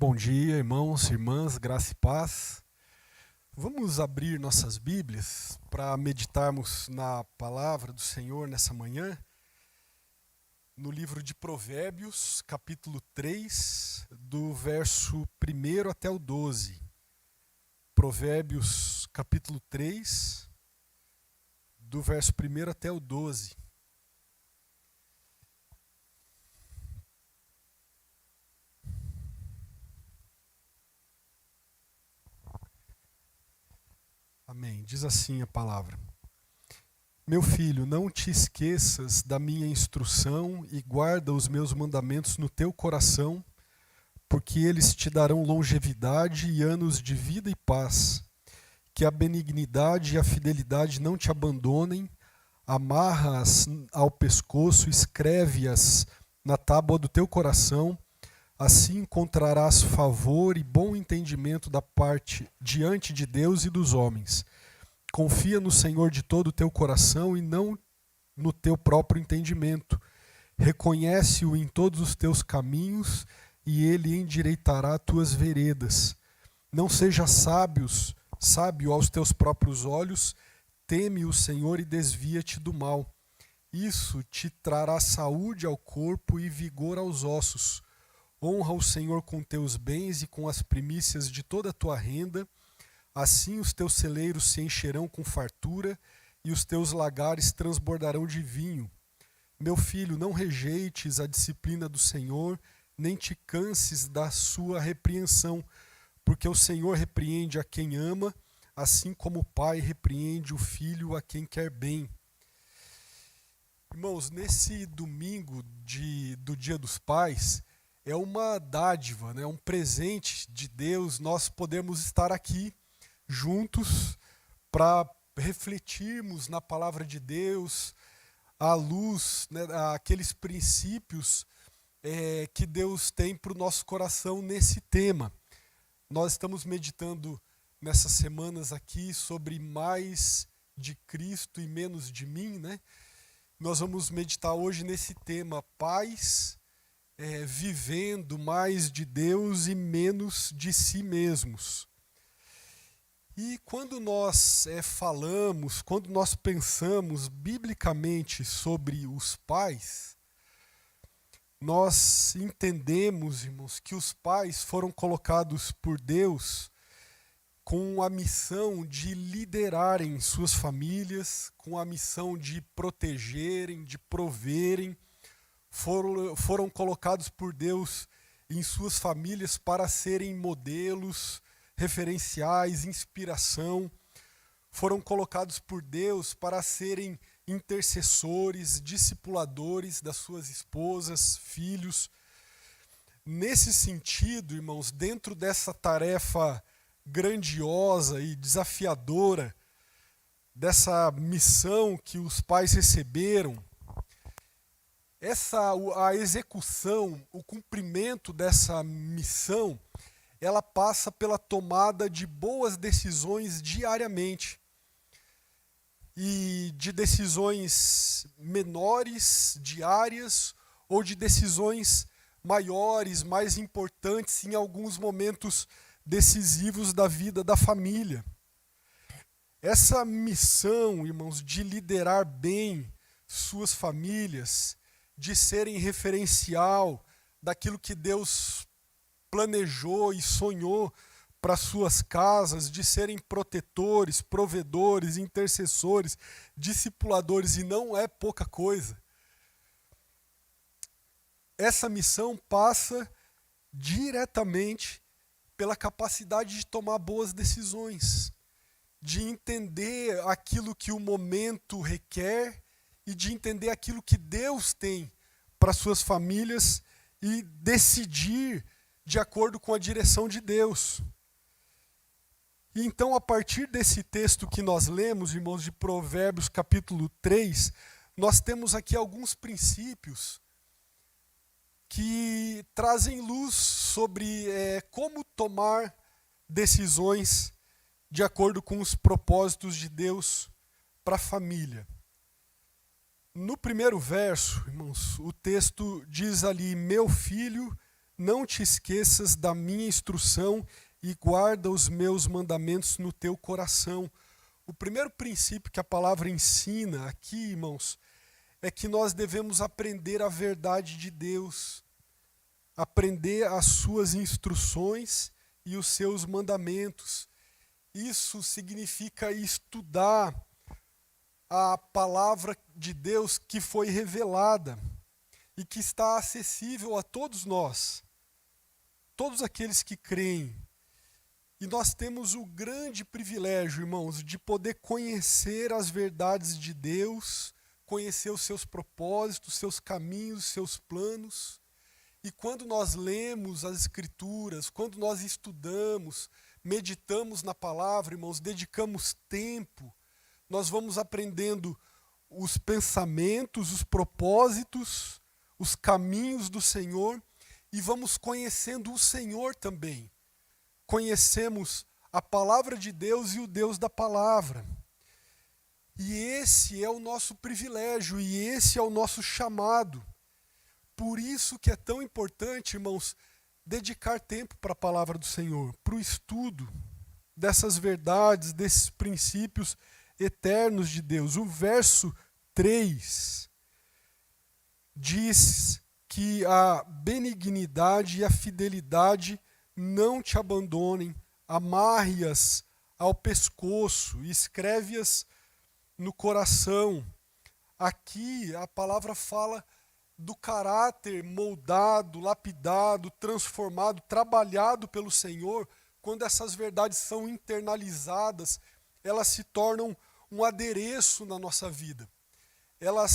Bom dia, irmãos, irmãs, graça e paz. Vamos abrir nossas Bíblias para meditarmos na palavra do Senhor nessa manhã, no livro de Provérbios, capítulo 3, do verso 1 até o 12. Provérbios, capítulo 3, do verso 1 até o 12. Amém. Diz assim a palavra. Meu filho, não te esqueças da minha instrução e guarda os meus mandamentos no teu coração, porque eles te darão longevidade e anos de vida e paz. Que a benignidade e a fidelidade não te abandonem, amarra-as ao pescoço, escreve-as na tábua do teu coração, assim encontrarás favor e bom entendimento da parte diante de Deus e dos homens. Confia no Senhor de todo o teu coração e não no teu próprio entendimento. Reconhece-o em todos os teus caminhos e ele endireitará tuas veredas. Não sejas sábio aos teus próprios olhos, teme o Senhor e desvia-te do mal. Isso te trará saúde ao corpo e vigor aos ossos. Honra o Senhor com teus bens e com as primícias de toda a tua renda. Assim os teus celeiros se encherão com fartura e os teus lagares transbordarão de vinho. Meu filho, não rejeites a disciplina do Senhor, nem te canses da sua repreensão, porque o Senhor repreende a quem ama, assim como o pai repreende o filho a quem quer bem. Irmãos, nesse domingo do Dia dos Pais, é uma dádiva, um presente de Deus, nós podemos estar aqui juntos para refletirmos na palavra de Deus, à luz, aqueles princípios que Deus tem para o nosso coração nesse tema. Nós estamos meditando nessas semanas aqui sobre mais de Cristo e menos de mim, Nós vamos meditar hoje nesse tema, pais vivendo mais de Deus e menos de si mesmos. E quando nós falamos, quando nós pensamos biblicamente sobre os pais, nós entendemos, irmãos, que os pais foram colocados por Deus com a missão de liderarem suas famílias, com a missão de protegerem, de proverem, foram colocados por Deus em suas famílias para serem modelos, referenciais, inspiração, foram colocados por Deus para serem intercessores, discipuladores das suas esposas, filhos. Nesse sentido, irmãos, dentro dessa tarefa grandiosa e desafiadora, dessa missão que os pais receberam, a execução, o cumprimento dessa missão, ela passa pela tomada de boas decisões diariamente. E de decisões menores, diárias, ou de decisões maiores, mais importantes em alguns momentos decisivos da vida da família. Essa missão, irmãos, de liderar bem suas famílias, de serem referencial daquilo que Deus planejou e sonhou para suas casas, de serem protetores, provedores, intercessores, discipuladores, e não é pouca coisa. Essa missão passa diretamente pela capacidade de tomar boas decisões, de entender aquilo que o momento requer e de entender aquilo que Deus tem para suas famílias e decidir de acordo com a direção de Deus. E então, a partir desse texto que nós lemos, irmãos, de Provérbios capítulo 3, nós temos aqui alguns princípios que trazem luz sobre como tomar decisões de acordo com os propósitos de Deus para a família. No primeiro verso, irmãos, o texto diz ali: meu filho, não te esqueças da minha instrução e guarda os meus mandamentos no teu coração. O primeiro princípio que a palavra ensina aqui, irmãos, é que nós devemos aprender a verdade de Deus, aprender as suas instruções e os seus mandamentos. Isso significa estudar a palavra de Deus que foi revelada e que está acessível a todos nós, todos aqueles que creem. E nós temos o grande privilégio, irmãos, de poder conhecer as verdades de Deus, conhecer os seus propósitos, seus caminhos, seus planos. E quando nós lemos as Escrituras, quando nós estudamos, meditamos na palavra, irmãos, dedicamos tempo, nós vamos aprendendo os pensamentos, os propósitos, os caminhos do Senhor e vamos conhecendo o Senhor também. Conhecemos a palavra de Deus e o Deus da palavra. E esse é o nosso privilégio e esse é o nosso chamado. Por isso que é tão importante, irmãos, dedicar tempo para a palavra do Senhor, para o estudo dessas verdades, desses princípios eternos de Deus. O verso 3 diz que a benignidade e a fidelidade não te abandonem, amarre-as ao pescoço, escreve-as no coração. Aqui a palavra fala do caráter moldado, lapidado, transformado, trabalhado pelo Senhor. Quando essas verdades são internalizadas, elas se tornam um adereço na nossa vida. Elas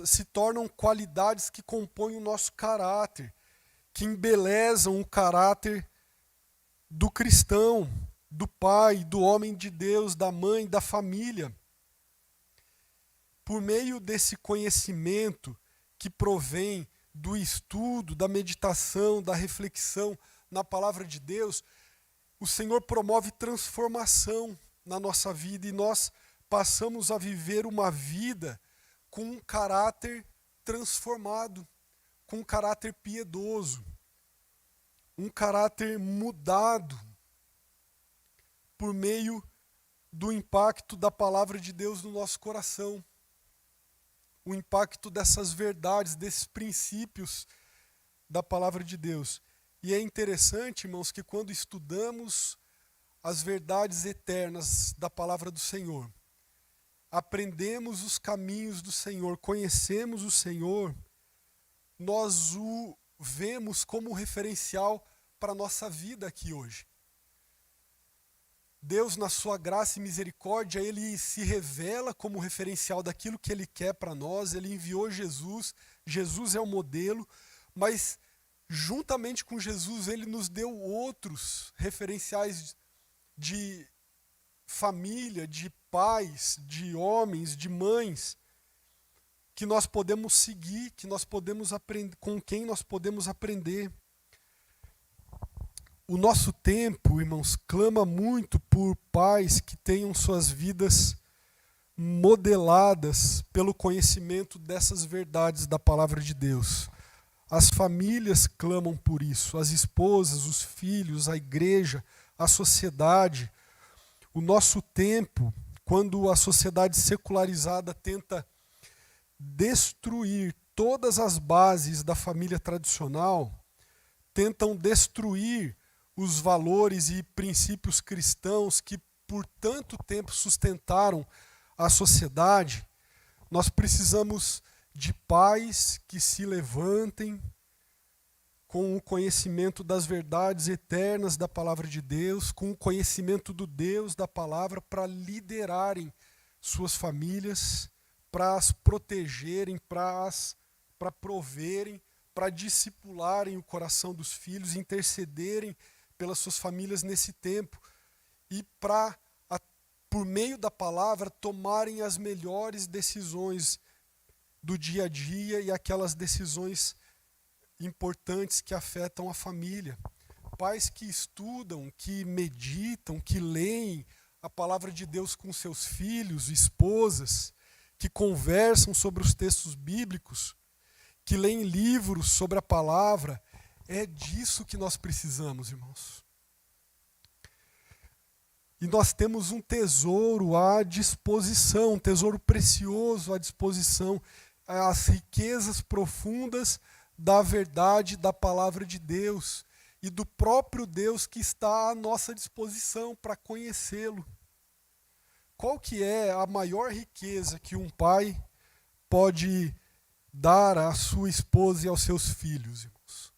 se tornam qualidades que compõem o nosso caráter, que embelezam o caráter do cristão, do pai, do homem de Deus, da mãe, da família. Por meio desse conhecimento que provém do estudo, da meditação, da reflexão na palavra de Deus, o Senhor promove transformação na nossa vida e nós passamos a viver uma vida com um caráter transformado, com um caráter piedoso, um caráter mudado por meio do impacto da palavra de Deus no nosso coração, o impacto dessas verdades, desses princípios da palavra de Deus. E é interessante, irmãos, que quando estudamos as verdades eternas da palavra do Senhor, aprendemos os caminhos do Senhor, conhecemos o Senhor, nós o vemos como referencial para a nossa vida aqui hoje. Deus, na sua graça e misericórdia, Ele se revela como referencial daquilo que Ele quer para nós. Ele enviou Jesus, Jesus é o modelo, mas juntamente com Jesus Ele nos deu outros referenciais de família, de pais, de homens, de mães, que nós podemos seguir, que nós podemos aprender, com quem nós podemos aprender. O nosso tempo, irmãos, clama muito por pais que tenham suas vidas modeladas pelo conhecimento dessas verdades da palavra de Deus. As famílias clamam por isso, as esposas, os filhos, a igreja, a sociedade. O nosso tempo, quando a sociedade secularizada tenta destruir todas as bases da família tradicional, tentam destruir os valores e princípios cristãos que por tanto tempo sustentaram a sociedade, nós precisamos de pais que se levantem com o conhecimento das verdades eternas da palavra de Deus, com o conhecimento do Deus da palavra, para liderarem suas famílias, para as protegerem, para proverem, para discipularem o coração dos filhos, intercederem pelas suas famílias nesse tempo e para, por meio da palavra, tomarem as melhores decisões do dia a dia e aquelas decisões importantes que afetam a família. Pais que estudam, que meditam, que leem a palavra de Deus com seus filhos, esposas, que conversam sobre os textos bíblicos, que leem livros sobre a palavra. É disso que nós precisamos, irmãos. E nós temos um tesouro à disposição, um tesouro precioso à disposição, as riquezas profundas da verdade da palavra de Deus e do próprio Deus que está à nossa disposição para conhecê-lo. Qual que é a maior riqueza que um pai pode dar à sua esposa e aos seus filhos, irmãos?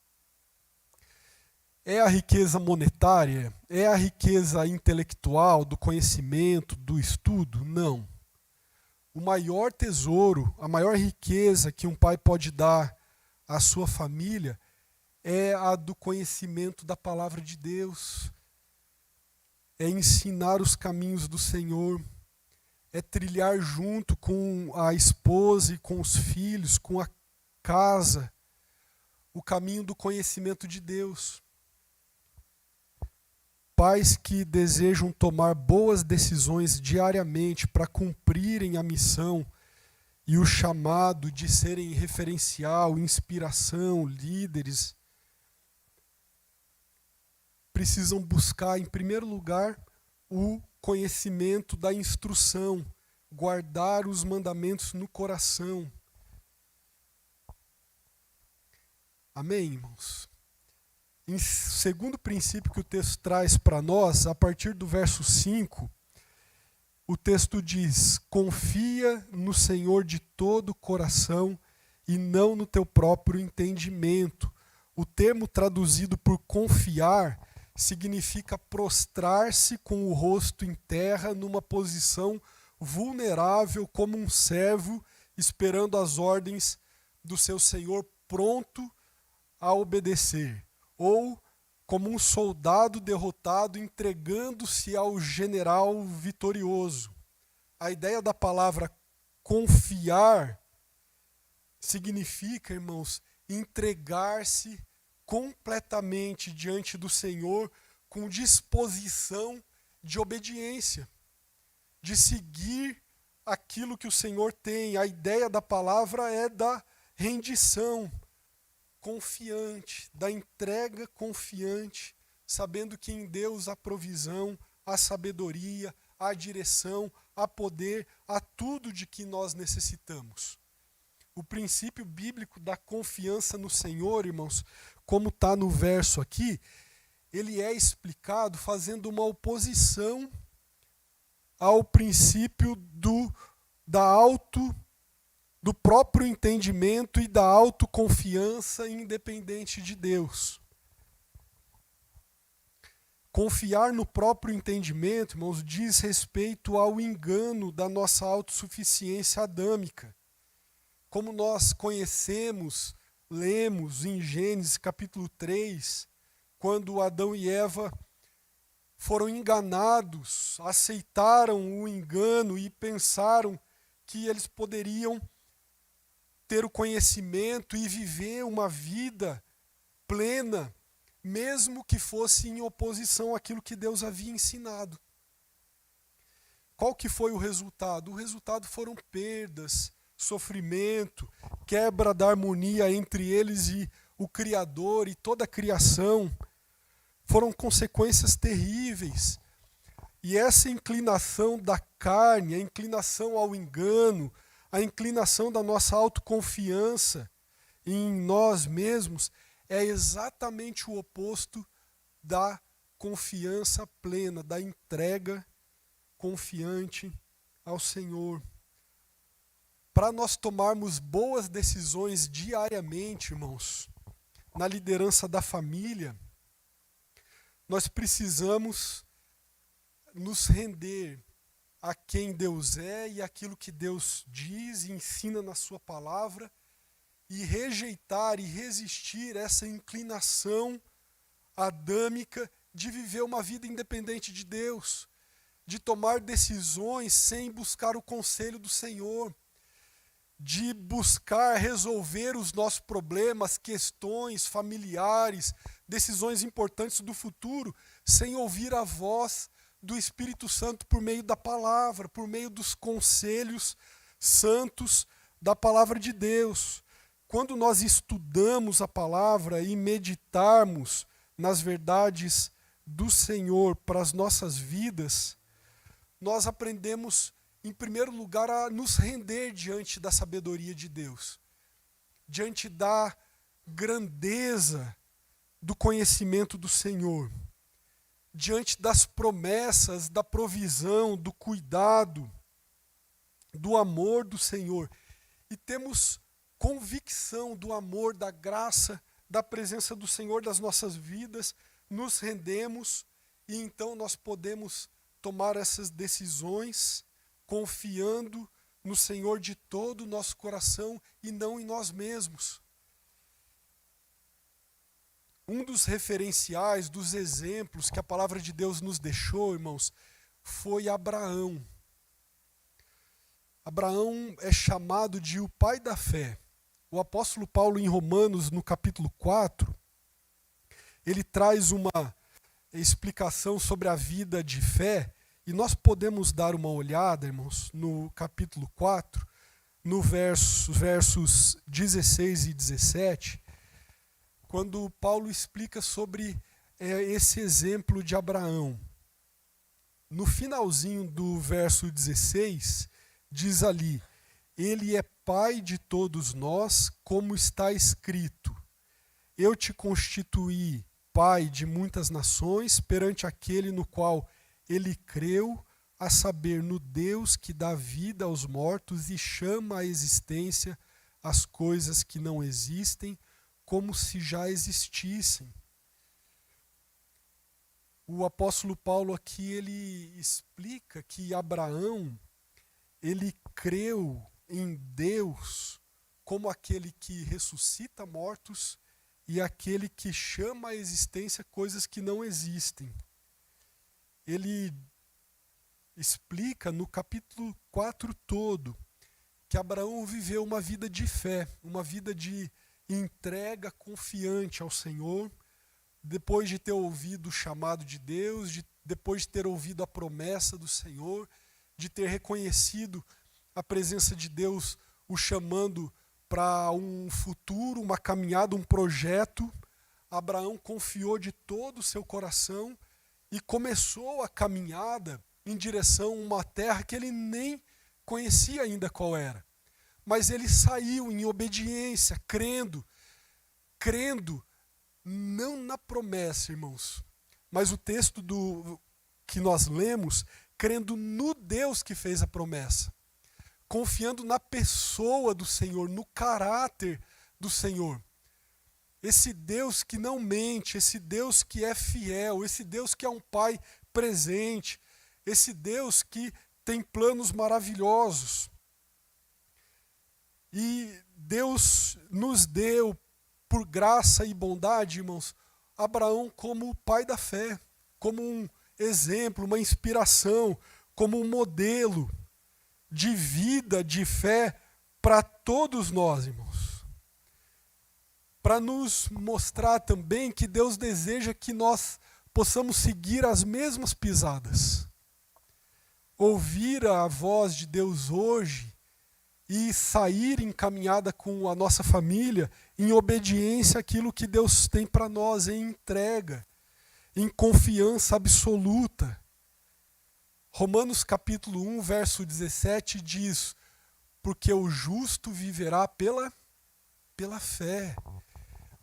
É a riqueza monetária? É a riqueza intelectual, do conhecimento, do estudo? Não. O maior tesouro, a maior riqueza que um pai pode dar à sua família é a do conhecimento da palavra de Deus. É ensinar os caminhos do Senhor. É trilhar junto com a esposa e com os filhos, com a casa, o caminho do conhecimento de Deus. Pais que desejam tomar boas decisões diariamente para cumprirem a missão e o chamado de serem referencial, inspiração, líderes, precisam buscar, em primeiro lugar, o conhecimento da instrução, guardar os mandamentos no coração. Amém, irmãos? Em segundo princípio que o texto traz para nós, a partir do verso 5, o texto diz: confia no Senhor de todo o coração e não no teu próprio entendimento. O termo traduzido por confiar significa prostrar-se com o rosto em terra numa posição vulnerável como um servo esperando as ordens do seu senhor pronto a obedecer, ou como um soldado derrotado entregando-se ao general vitorioso. A ideia da palavra confiar significa, irmãos, entregar-se completamente diante do Senhor com disposição de obediência, de seguir aquilo que o Senhor tem. A ideia da palavra é da rendição confiante, da entrega confiante, sabendo que em Deus há provisão, há sabedoria, há direção, há poder, há tudo de que nós necessitamos. O princípio bíblico da confiança no Senhor, irmãos, como está no verso aqui, ele é explicado fazendo uma oposição ao princípio do próprio entendimento e da autoconfiança independente de Deus. Confiar no próprio entendimento, irmãos, diz respeito ao engano da nossa autossuficiência adâmica. Como nós conhecemos, lemos em Gênesis capítulo 3, quando Adão e Eva foram enganados, aceitaram o engano e pensaram que eles poderiam ter o conhecimento e viver uma vida plena, mesmo que fosse em oposição àquilo que Deus havia ensinado. Qual que foi o resultado? O resultado foram perdas, sofrimento, quebra da harmonia entre eles e o Criador e toda a criação. Foram consequências terríveis. E essa inclinação da carne, a inclinação ao engano, a inclinação da nossa autoconfiança em nós mesmos é exatamente o oposto da confiança plena, da entrega confiante ao Senhor. Para nós tomarmos boas decisões diariamente, irmãos, na liderança da família, nós precisamos nos render a quem Deus é e aquilo que Deus diz e ensina na sua palavra e rejeitar e resistir essa inclinação adâmica de viver uma vida independente de Deus, de tomar decisões sem buscar o conselho do Senhor, de buscar resolver os nossos problemas, questões familiares, decisões importantes do futuro, sem ouvir a voz do Espírito Santo por meio da palavra, por meio dos conselhos santos da palavra de Deus. quando nós estudamos a palavra e meditarmos nas verdades do Senhor para as nossas vidas, nós aprendemos, em primeiro lugar, a nos render diante da sabedoria de Deus, diante da grandeza do conhecimento do Senhor, diante das promessas, da provisão, do cuidado, do amor do Senhor. E temos convicção do amor, da graça, da presença do Senhor das nossas vidas, nos rendemos e então nós podemos tomar essas decisões confiando no Senhor de todo o nosso coração e não em nós mesmos. Um dos referenciais, dos exemplos que a palavra de Deus nos deixou, irmãos, foi Abraão. Abraão é chamado de o pai da fé. O apóstolo Paulo, em Romanos, no capítulo 4, ele traz uma explicação sobre a vida de fé, e nós podemos dar uma olhada, irmãos, no capítulo 4, no versos 16 e 17, quando Paulo explica sobre esse exemplo de Abraão. No finalzinho do verso 16, diz ali: ele é pai de todos nós, como está escrito: eu te constituí pai de muitas nações, perante aquele no qual ele creu, a saber, no Deus que dá vida aos mortos e chama à existência as coisas que não existem, como se já existissem. O apóstolo Paulo aqui, ele explica que Abraão, ele creu em Deus como aquele que ressuscita mortos e aquele que chama à existência coisas que não existem. Ele explica no capítulo 4 todo que Abraão viveu uma vida de fé, uma vida de entrega confiante ao Senhor, depois de ter ouvido o chamado de Deus, depois de ter ouvido a promessa do Senhor, de ter reconhecido a presença de Deus o chamando para um futuro, uma caminhada, um projeto. Abraão confiou de todo o seu coração e começou a caminhada em direção a uma terra que ele nem conhecia ainda qual era. Mas ele saiu em obediência, crendo não na promessa, irmãos, mas o texto que nós lemos, crendo no Deus que fez a promessa, confiando na pessoa do Senhor, no caráter do Senhor. Esse Deus que não mente, esse Deus que é fiel, esse Deus que é um Pai presente, esse Deus que tem planos maravilhosos. E Deus nos deu, por graça e bondade, irmãos, Abraão como o pai da fé, como um exemplo, uma inspiração, como um modelo de vida, de fé para todos nós, irmãos. Para nos mostrar também que Deus deseja que nós possamos seguir as mesmas pisadas. Ouvir a voz de Deus hoje e sair em caminhada com a nossa família em obediência àquilo que Deus tem para nós, em entrega, em confiança absoluta. Romanos capítulo 1, verso 17 diz: porque o justo viverá pela fé.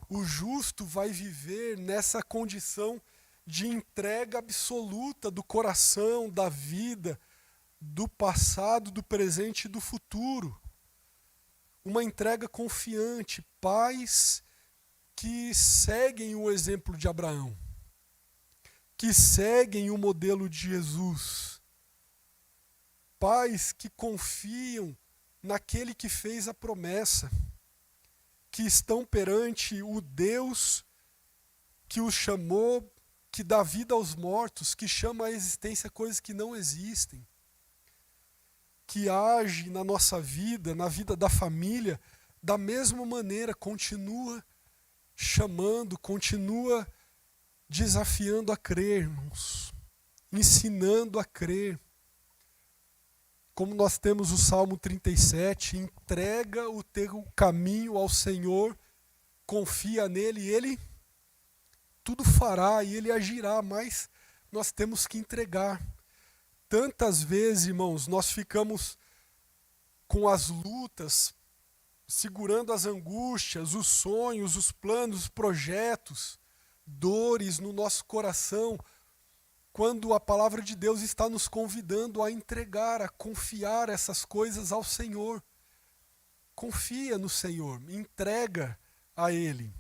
O justo vai viver nessa condição de entrega absoluta do coração, da vida, do passado, do presente e do futuro. Uma entrega confiante, pais que seguem o exemplo de Abraão, que seguem o modelo de Jesus, pais que confiam naquele que fez a promessa, que estão perante o Deus que os chamou, que dá vida aos mortos, que chama à existência coisas que não existem, que age na nossa vida, na vida da família, da mesma maneira, continua chamando, continua desafiando a crer, irmãos, ensinando a crer. como nós temos o Salmo 37, entrega o teu caminho ao Senhor, confia nele e ele tudo fará e ele agirá, mas nós temos que entregar. Tantas vezes, irmãos, nós ficamos com as lutas, segurando as angústias, os sonhos, os planos, os projetos, dores no nosso coração, quando a palavra de Deus está nos convidando a entregar, a confiar essas coisas ao Senhor. Confia no Senhor, entrega a Ele.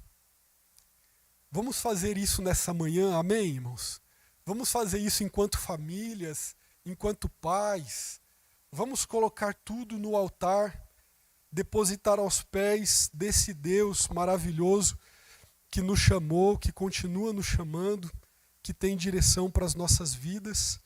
Vamos fazer isso nessa manhã, amém, irmãos? Vamos fazer isso enquanto famílias, enquanto pais. Vamos colocar tudo no altar, depositar aos pés desse Deus maravilhoso que nos chamou, que continua nos chamando, que tem direção para as nossas vidas.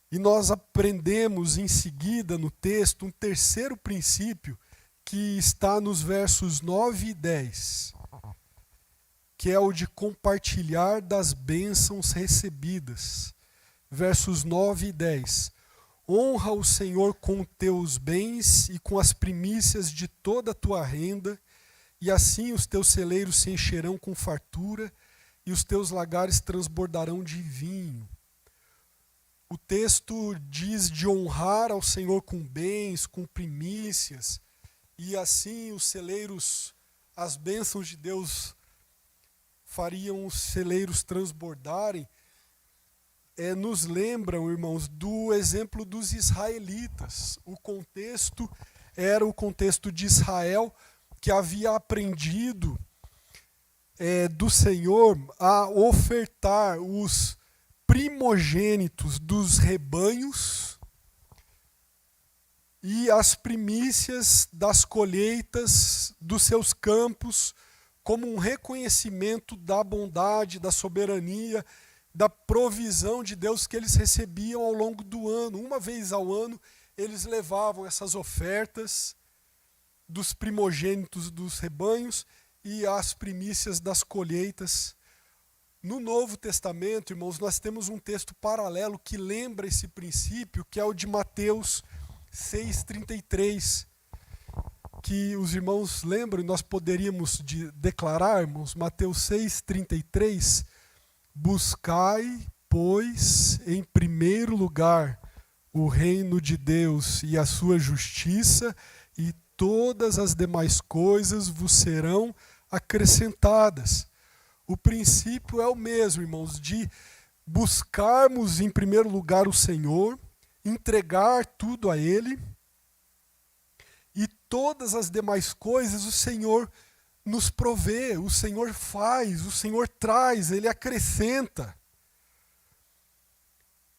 E nós aprendemos em seguida no texto um terceiro princípio que está nos versos 9 e 10, que é o de compartilhar das bênçãos recebidas. Versos 9 e 10. Honra o Senhor com teus bens e com as primícias de toda a tua renda, e assim os teus celeiros se encherão com fartura e os teus lagares transbordarão de vinho. O texto diz de honrar ao Senhor com bens, com primícias, e assim os celeiros, as bênçãos de Deus fariam os celeiros transbordarem. Nos lembram, irmãos, do exemplo dos israelitas. O contexto era o contexto de Israel, que havia aprendido do Senhor a ofertar os primogênitos dos rebanhos e as primícias das colheitas dos seus campos, como um reconhecimento da bondade, da soberania, da provisão de Deus que eles recebiam ao longo do ano. Uma vez ao ano, eles levavam essas ofertas dos primogênitos dos rebanhos e as primícias das colheitas. No Novo Testamento, irmãos, nós temos um texto paralelo que lembra esse princípio, que é o de Mateus 6,33, que os irmãos lembram, e nós poderíamos declarar, irmãos, Mateus 6,33, buscai, pois, em primeiro lugar o reino de Deus e a sua justiça, e todas as demais coisas vos serão acrescentadas. O princípio é o mesmo, irmãos, de buscarmos em primeiro lugar o Senhor, entregar tudo a Ele, e todas as demais coisas o Senhor nos provê, o Senhor faz, o Senhor traz, Ele acrescenta.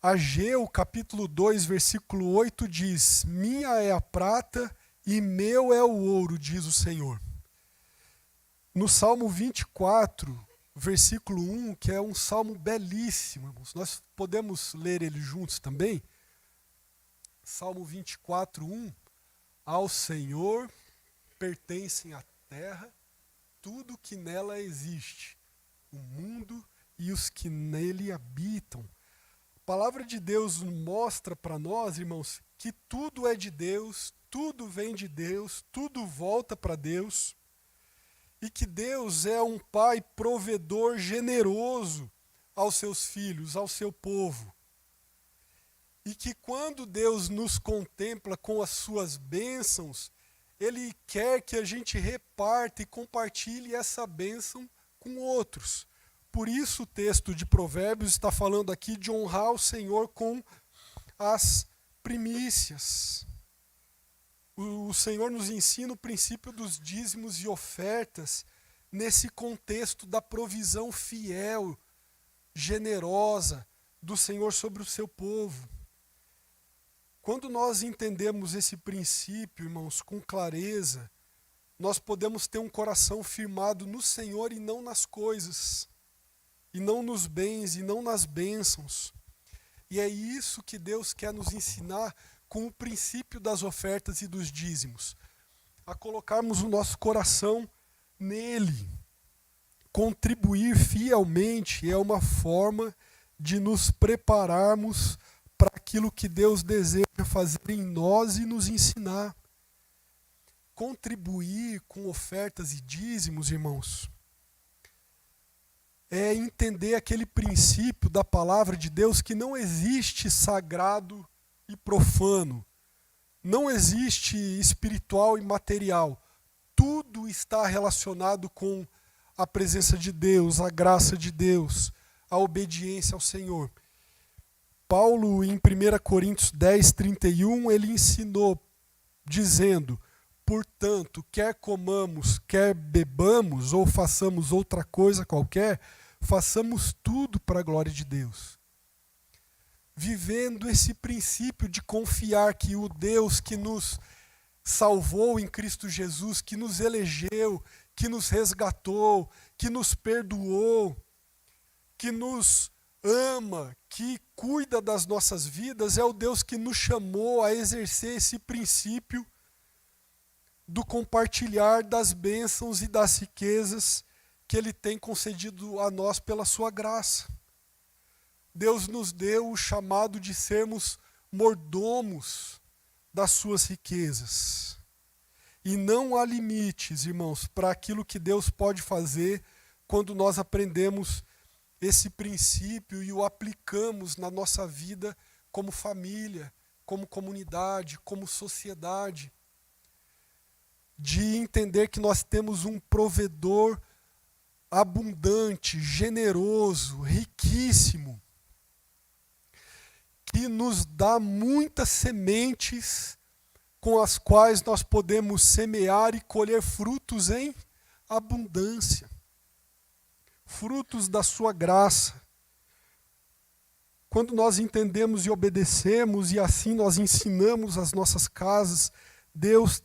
Ageu, capítulo 2, versículo 8 diz: minha é a prata e meu é o ouro, diz o Senhor. No Salmo 24, versículo 1, que é um salmo belíssimo, irmãos, nós podemos ler ele juntos também. Salmo 24, 1. Ao Senhor pertencem a terra, tudo que nela existe, o mundo e os que nele habitam. A palavra de Deus mostra para nós, irmãos, que tudo é de Deus, tudo vem de Deus, tudo volta para Deus, e que Deus é um Pai provedor generoso aos seus filhos, ao seu povo. E que quando Deus nos contempla com as suas bênçãos, Ele quer que a gente reparta e compartilhe essa bênção com outros. Por isso o texto de Provérbios está falando aqui de honrar o Senhor com as primícias. O Senhor nos ensina o princípio dos dízimos e ofertas nesse contexto da provisão fiel, generosa do Senhor sobre o seu povo. Quando nós entendemos esse princípio, irmãos, com clareza, nós podemos ter um coração firmado no Senhor e não nas coisas, e não nos bens, e não nas bênçãos. E é isso que Deus quer nos ensinar com o princípio das ofertas e dos dízimos, a colocarmos o nosso coração nele. Contribuir fielmente é uma forma de nos prepararmos para aquilo que Deus deseja fazer em nós e nos ensinar. Contribuir com ofertas e dízimos, irmãos, é entender aquele princípio da palavra de Deus que não existe sagrado e profano, não existe espiritual e material. Tudo está relacionado com a presença de Deus, a graça de Deus, a obediência ao Senhor. Paulo, em 1 Coríntios 10, 31, ele ensinou, dizendo: portanto, quer comamos, quer bebamos, ou façamos outra coisa qualquer, façamos tudo para a glória de Deus. Vivendo esse princípio de confiar que o Deus que nos salvou em Cristo Jesus, que nos elegeu, que nos resgatou, que nos perdoou, que nos ama, que cuida das nossas vidas, é o Deus que nos chamou a exercer esse princípio do compartilhar das bênçãos e das riquezas que Ele tem concedido a nós pela sua graça. Deus nos deu o chamado de sermos mordomos das suas riquezas. E não há limites, irmãos, para aquilo que Deus pode fazer quando nós aprendemos esse princípio e o aplicamos na nossa vida como família, como comunidade, como sociedade. De entender que nós temos um provedor abundante, generoso, riquíssimo, que nos dá muitas sementes com as quais nós podemos semear e colher frutos em abundância. Frutos da sua graça. Quando nós entendemos e obedecemos e assim nós ensinamos as nossas casas, Deus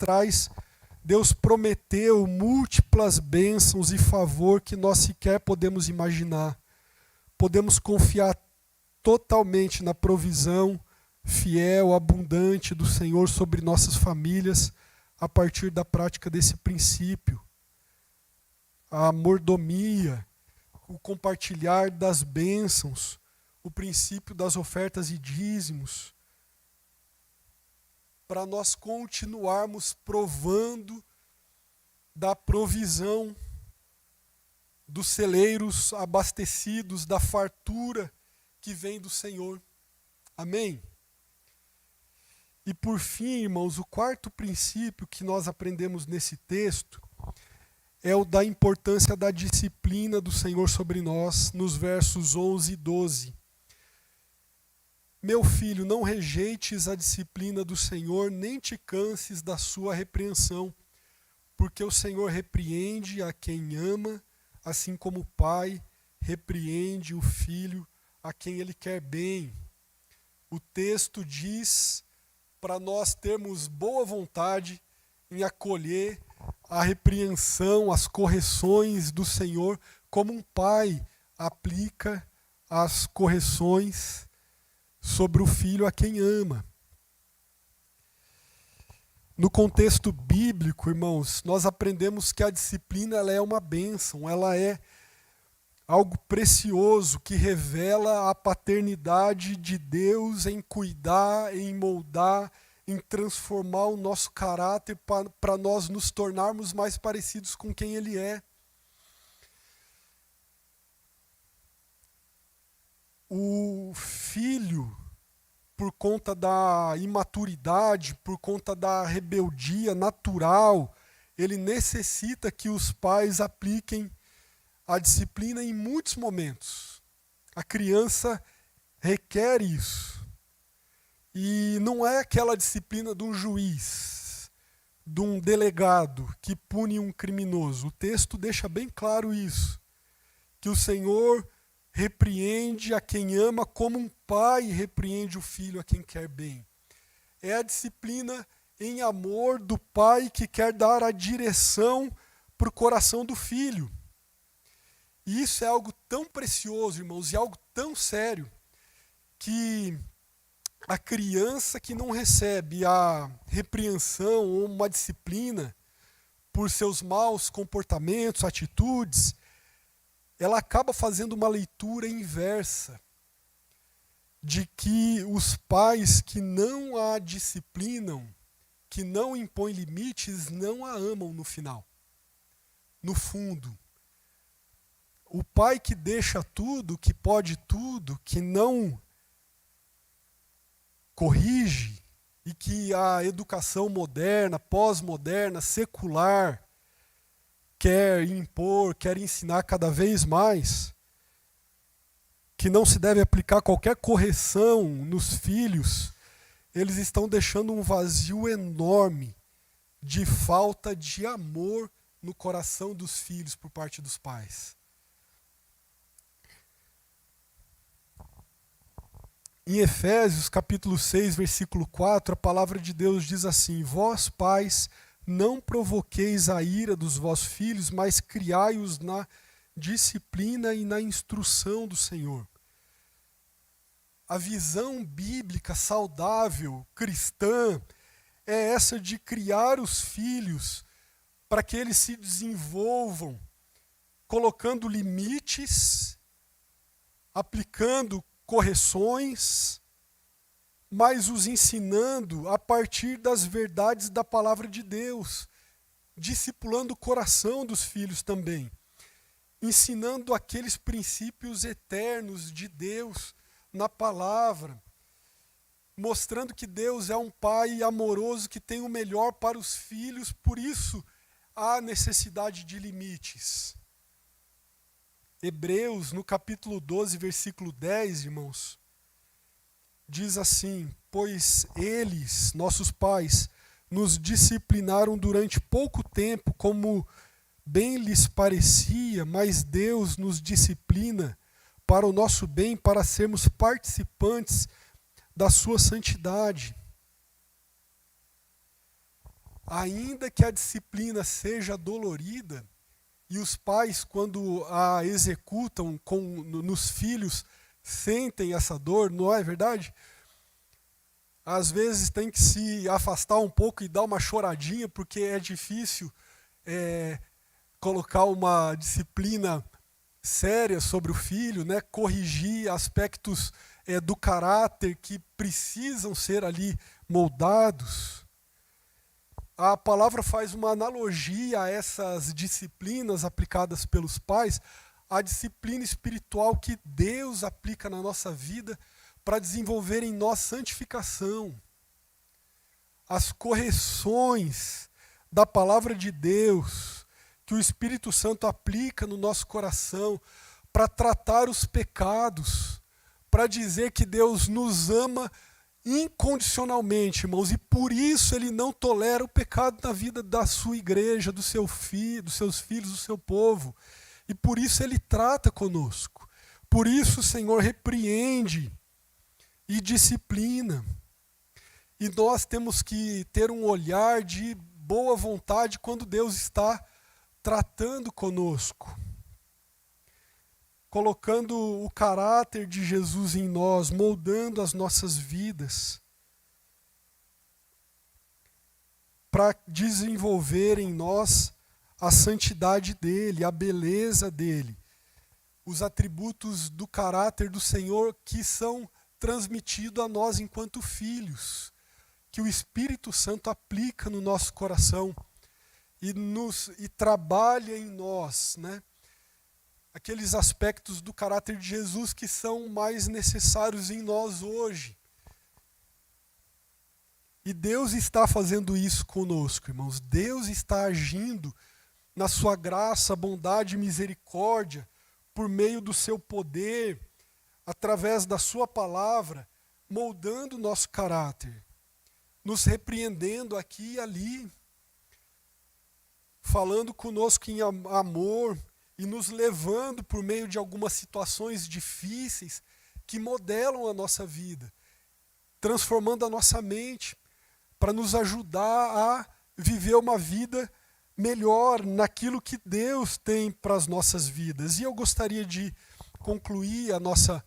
prometeu múltiplas bênçãos e favor que nós sequer podemos imaginar. Podemos confiar totalmente na provisão fiel, abundante do Senhor sobre nossas famílias, a partir da prática desse princípio. A mordomia, o compartilhar das bênçãos, o princípio das ofertas e dízimos, para nós continuarmos provando da provisão dos celeiros abastecidos, da fartura que vem do Senhor. Amém? E por fim, irmãos, o quarto princípio que nós aprendemos nesse texto é o da importância da disciplina do Senhor sobre nós, nos versos 11 e 12. Meu filho, não rejeites a disciplina do Senhor, nem te canses da sua repreensão, porque o Senhor repreende a quem ama, assim como o pai repreende o filho a quem ele quer bem. O texto diz para nós termos boa vontade em acolher a repreensão, as correções do Senhor, como um pai aplica as correções sobre o filho a quem ama. No contexto bíblico, irmãos, nós aprendemos que a disciplina ela é uma bênção, ela é algo precioso que revela a paternidade de Deus em cuidar, em moldar, em transformar o nosso caráter para nós nos tornarmos mais parecidos com quem Ele é. O filho, por conta da imaturidade, por conta da rebeldia natural, ele necessita que os pais apliquem a disciplina em muitos momentos. A criança requer isso. E não é aquela disciplina de um juiz, de um delegado que pune um criminoso. O texto deixa bem claro isso, que o Senhor repreende a quem ama como um pai repreende o filho a quem quer bem. É a disciplina em amor do pai que quer dar a direção para o coração do filho. E isso é algo tão precioso, irmãos, e algo tão sério, que a criança que não recebe a repreensão ou uma disciplina por seus maus comportamentos, atitudes, ela acaba fazendo uma leitura inversa. de que os pais que não a disciplinam, que não impõem limites, não a amam no final. No fundo, o pai que deixa tudo, que pode tudo, que não corrige, e que a educação moderna, pós-moderna, secular, quer impor, quer ensinar cada vez mais, que não se deve aplicar qualquer correção nos filhos, eles estão deixando um vazio enorme de falta de amor no coração dos filhos por parte dos pais. Em Efésios, capítulo 6, versículo 4, a palavra de Deus diz assim: Vós, pais, não provoqueis a ira dos vossos filhos, mas criai-os na disciplina e na instrução do Senhor. A visão bíblica saudável, cristã, é essa de criar os filhos para que eles se desenvolvam, colocando limites, aplicando correções, mas os ensinando a partir das verdades da palavra de Deus, discipulando o coração dos filhos também, ensinando aqueles princípios eternos de Deus na palavra, mostrando que Deus é um pai amoroso que tem o melhor para os filhos, por isso há necessidade de limites. Hebreus, no capítulo 12, versículo 10, irmãos, diz assim: Pois eles, nossos pais, nos disciplinaram durante pouco tempo, como bem lhes parecia, mas Deus nos disciplina para o nosso bem, para sermos participantes da sua santidade. Ainda que a disciplina seja dolorida, e os pais, quando a executam nos filhos, sentem essa dor, não é verdade? Às vezes tem que se afastar um pouco e dar uma choradinha, porque é difícil colocar uma disciplina séria sobre o filho, né? Corrigir aspectos do caráter que precisam ser ali moldados. A palavra faz uma analogia a essas disciplinas aplicadas pelos pais, a disciplina espiritual que Deus aplica na nossa vida para desenvolver em nós santificação. As correções da palavra de Deus que o Espírito Santo aplica no nosso coração para tratar os pecados, para dizer que Deus nos ama incondicionalmente, irmãos, e por isso ele não tolera o pecado na vida da sua igreja, do seu filho, dos seus filhos, do seu povo. E por isso ele trata conosco. Por isso o Senhor repreende e disciplina. E nós temos que ter um olhar de boa vontade quando Deus está tratando conosco, colocando o caráter de Jesus em nós, moldando as nossas vidas, para desenvolver em nós a santidade dele, a beleza dele, os atributos do caráter do Senhor que são transmitidos a nós enquanto filhos, que o Espírito Santo aplica no nosso coração e trabalha em nós, né? Aqueles aspectos do caráter de Jesus que são mais necessários em nós hoje. E Deus está fazendo isso conosco, irmãos. Deus está agindo na sua graça, bondade e misericórdia, por meio do seu poder, através da sua palavra, moldando o nosso caráter, nos repreendendo aqui e ali, falando conosco em amor, e nos levando por meio de algumas situações difíceis que modelam a nossa vida, transformando a nossa mente para nos ajudar a viver uma vida melhor naquilo que Deus tem para as nossas vidas. E eu gostaria de concluir a nossa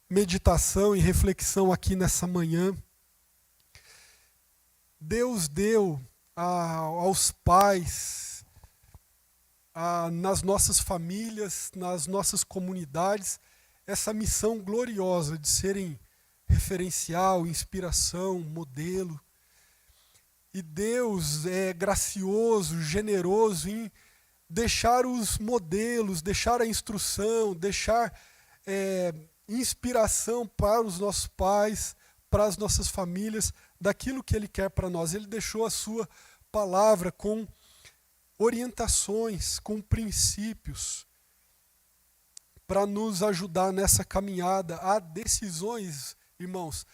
meditação e reflexão aqui nessa manhã. Deus deu aos pais, nas nossas famílias, nas nossas comunidades, essa missão gloriosa de serem referencial, inspiração, modelo. E Deus é gracioso, generoso em deixar os modelos, deixar a instrução, deixar inspiração para os nossos pais, para as nossas famílias, daquilo que Ele quer para nós. Ele deixou a sua palavra com orientações, com princípios, para nos ajudar nessa caminhada. Há decisões, irmãos,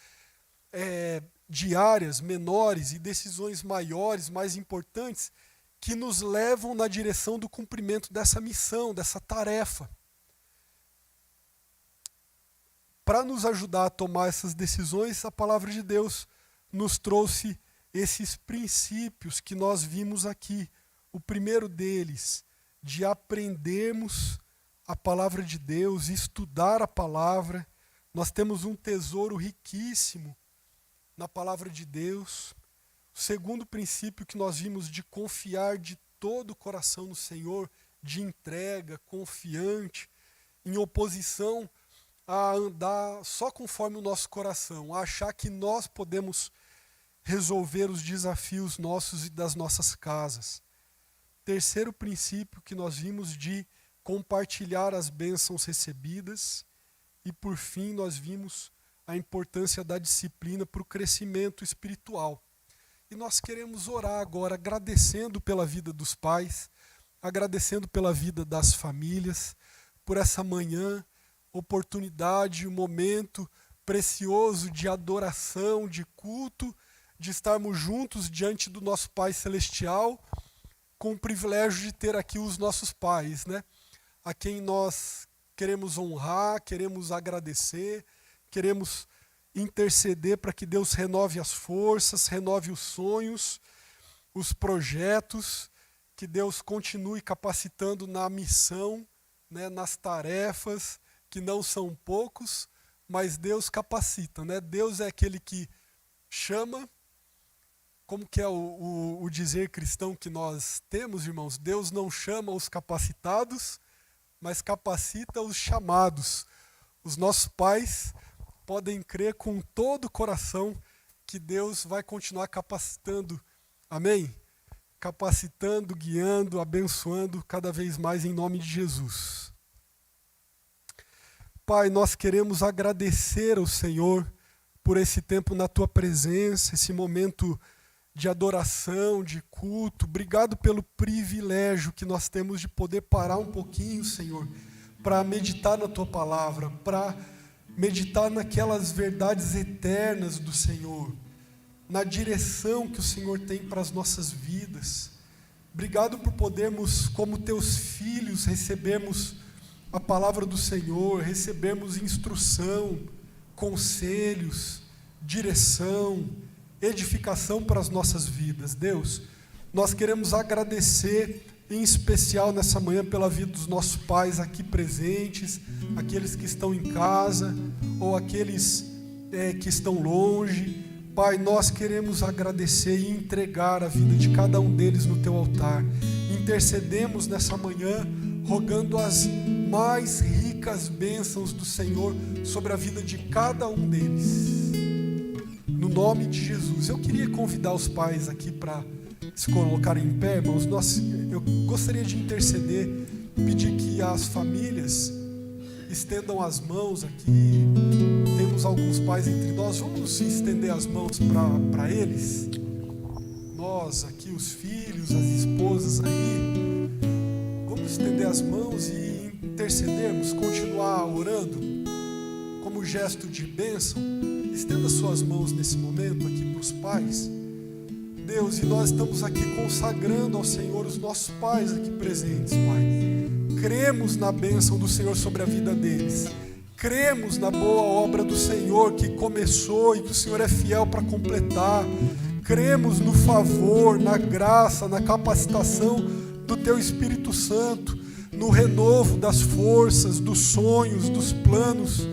diárias, menores, e decisões maiores, mais importantes, que nos levam na direção do cumprimento dessa missão, dessa tarefa. Para nos ajudar a tomar essas decisões, a palavra de Deus nos trouxe esses princípios que nós vimos aqui. O primeiro deles, de aprendermos a palavra de Deus, estudar a palavra. Nós temos um tesouro riquíssimo na palavra de Deus. O segundo princípio que nós vimos, de confiar de todo o coração no Senhor, de entrega, confiante, em oposição a andar só conforme o nosso coração, a achar que nós podemos resolver os desafios nossos e das nossas casas. Terceiro princípio que nós vimos, de compartilhar as bênçãos recebidas. E por fim nós vimos a importância da disciplina para o crescimento espiritual. E nós queremos orar agora agradecendo pela vida dos pais, agradecendo pela vida das famílias, por essa manhã, oportunidade, um momento precioso de adoração, de culto, de estarmos juntos diante do nosso Pai Celestial, com o privilégio de ter aqui os nossos pais, né? A quem nós queremos honrar, queremos agradecer, queremos interceder para que Deus renove as forças, renove os sonhos, os projetos, que Deus continue capacitando na missão, né, nas tarefas, que não são poucos, mas Deus capacita, né? Deus é aquele que chama, como que é o dizer cristão que nós temos, irmãos? Deus não chama os capacitados, mas capacita os chamados. Os nossos pais podem crer com todo o coração que Deus vai continuar capacitando, amém? Capacitando, guiando, abençoando cada vez mais em nome de Jesus. Pai, nós queremos agradecer ao Senhor por esse tempo na Tua presença, esse momento de adoração, de culto. Obrigado pelo privilégio que nós temos de poder parar um pouquinho, Senhor, para meditar na Tua palavra, para meditar naquelas verdades eternas do Senhor, na direção que o Senhor tem para as nossas vidas. Obrigado por podermos, como Teus filhos, recebermos a palavra do Senhor, recebermos instrução, conselhos, direção, edificação para as nossas vidas. Deus, nós queremos agradecer em especial nessa manhã pela vida dos nossos pais aqui presentes, aqueles que estão em casa ou aqueles que estão longe. Pai, nós queremos agradecer e entregar a vida de cada um deles no Teu altar. Intercedemos nessa manhã, rogando as mais ricas bênçãos do Senhor sobre a vida de cada um deles. No nome de Jesus. Eu queria convidar os pais aqui para se colocarem em pé, irmãos. Eu gostaria de interceder, pedir que as famílias estendam as mãos aqui. Temos alguns pais entre nós. Vamos estender as mãos para eles. Nós aqui, os filhos, as esposas aí. Vamos estender as mãos e intercedermos, continuar orando como gesto de bênção. Estenda suas mãos nesse momento aqui para os pais. Deus, e nós estamos aqui consagrando ao Senhor os nossos pais aqui presentes, Pai. Cremos na bênção do Senhor sobre a vida deles. Cremos na boa obra do Senhor que começou e que o Senhor é fiel para completar. Cremos no favor, na graça, na capacitação do Teu Espírito Santo, no renovo das forças, dos sonhos, dos planos.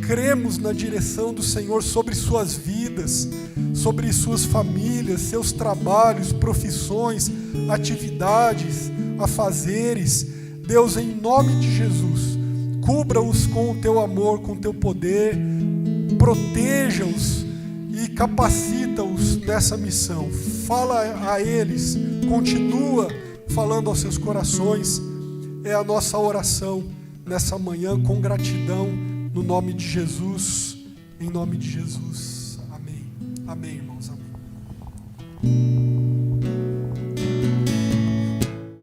Cremos na direção do Senhor sobre suas vidas, sobre suas famílias, seus trabalhos, profissões, atividades, afazeres. Deus, em nome de Jesus, cubra-os com o Teu amor, com o Teu poder. proteja-os e capacita-os nessa missão. Fala a eles, continua falando aos seus corações. É a nossa oração nessa manhã, com gratidão, no nome de Jesus, em nome de Jesus. Amém. Amém, irmãos. Amém.